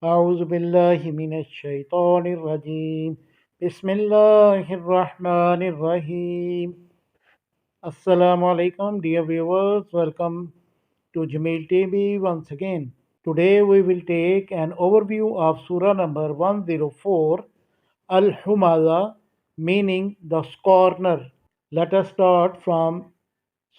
أعوذ بالله من الشيطان الرجيم بسم الله الرحمن الرحيم Assalamu alaikum dear viewers, welcome to JemeilTv once again. Today we will take an overview of Surah number 104 AlHumaazah, meaning the scorner. Let us start from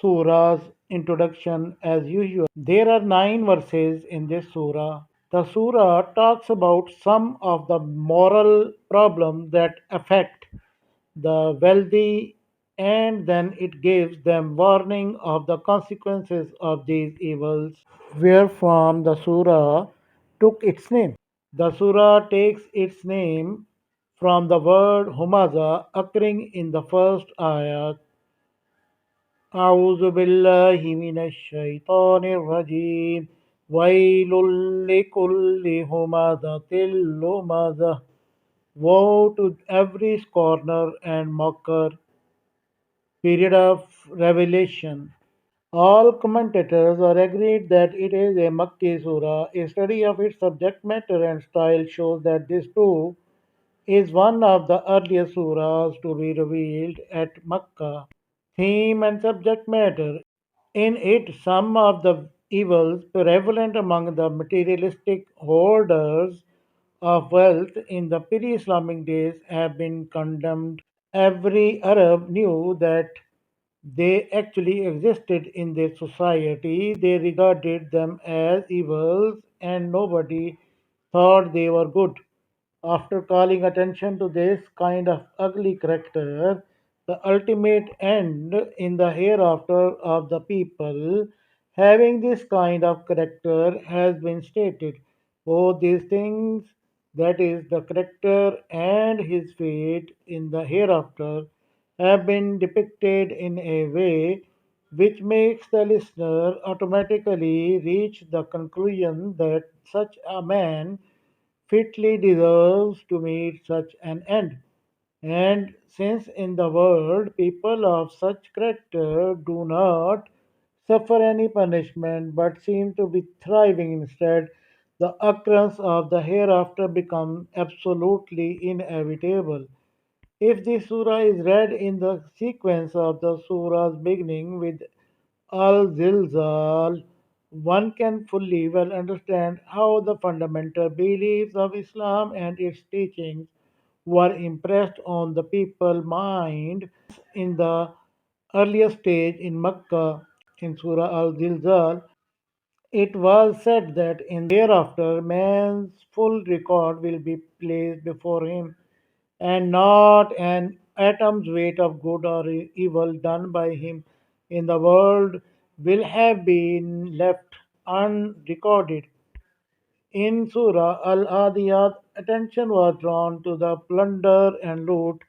Surah's introduction as usual. There are 9 verses in this Surah. The Surah talks about some of the moral problems that affect the wealthy, and then it gives them warning of the consequences of these evils, wherefrom the Surah took its name. The Surah takes its name from the word Humaza occurring in the first ayat. أعوذ بالله من الشيطان الرجيم ويل لكل همزة لمزة. Woe to every scorner and mocker. Period of revelation. All commentators are agreed that it is a Makki surah. A study of its subject matter and style shows that this too is one of the earliest surahs to be revealed at Makkah. Theme and subject matter. In it, some of the evils prevalent among the materialistic holders of wealth in the pre Islamic days have been condemned. Every Arab knew that they actually existed in their society. They regarded them as evils and nobody thought they were good. After calling attention to this kind of ugly character, the ultimate end in the hereafter of the people having this kind of character has been stated. Both these things, that is, the character and his fate in the hereafter, have been depicted in a way which makes the listener automatically reach the conclusion that such a man fitly deserves to meet such an end. And since in the world people of such character do not suffer any punishment but seem to be thriving instead, the occurrence of the hereafter becomes absolutely inevitable. If the surah is read in the sequence of the surah's beginning with Al-Zilzal, one can fully well understand how the fundamental beliefs of Islam and its teachings were impressed on the people's mind in the earlier stage in Mecca. In Surah Al-Zilzal, it was said that in the hereafter man's full record will be placed before him, and not an atom's weight of good or evil done by him in the world will have been left unrecorded. In Surah Al-Adiyat, attention was drawn to the plunder and loot,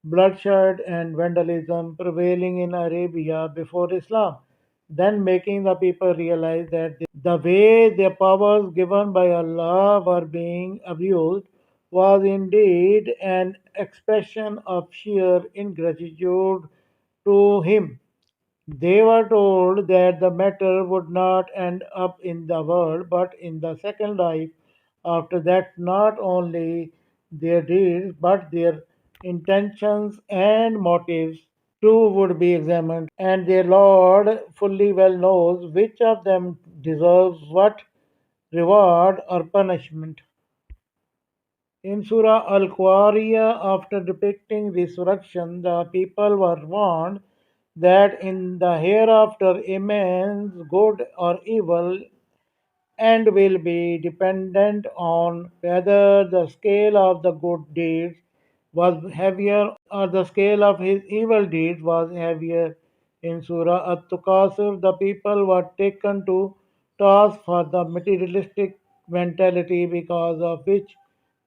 bloodshed and vandalism prevailing in Arabia before Islam, then making the people realize that the way their powers given by Allah were being abused was indeed an expression of sheer ingratitude to Him. They were told that the matter would not end up in the world but in the second life. After that, not only their deeds but their intentions and motives too would be examined, and their Lord fully well knows which of them deserves what reward or punishment. In Surah Al-Qariya, after depicting resurrection, the people were warned that in the hereafter a man's good or evil end will be dependent on whether the scale of the good deeds was heavier or the scale of his evil deeds was heavier. In Surah At-Tukasur, the people were taken to task for the materialistic mentality because of which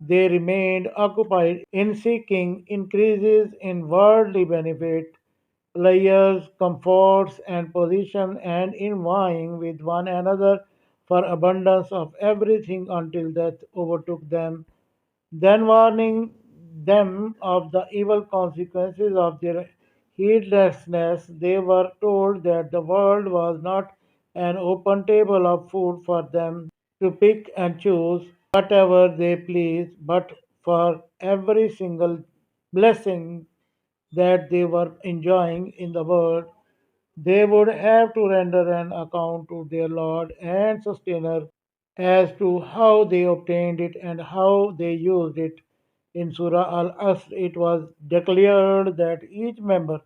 they remained occupied in seeking increases in worldly benefit, pleasures, comforts, and position, and in vying with one another for abundance of everything until death overtook them, then warning them of the evil consequences of their heedlessness. They were told that the world was not an open table of food for them to pick and choose. whatever they please, but for every single blessing that they were enjoying in the world, they would have to render an account to their Lord and Sustainer as to how they obtained it and how they used it. In Surah Al-Asr, it was declared that each member,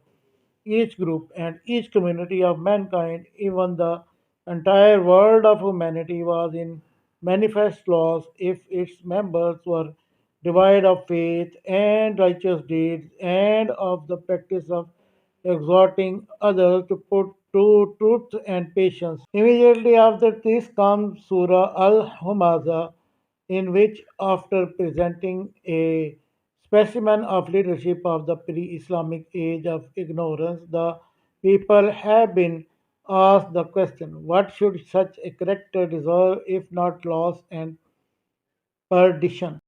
each group, and each community of mankind, even the entire world of humanity, was in manifest loss if its members were devoid of faith and righteous deeds and of the practice of exhorting others to put to truth and patience. Immediately after this comes Surah AlHumaazah, in which, after presenting a specimen of leadership of the pre Islamic age of ignorance, the people have been asked the question: what should such a character deserve if not loss and perdition?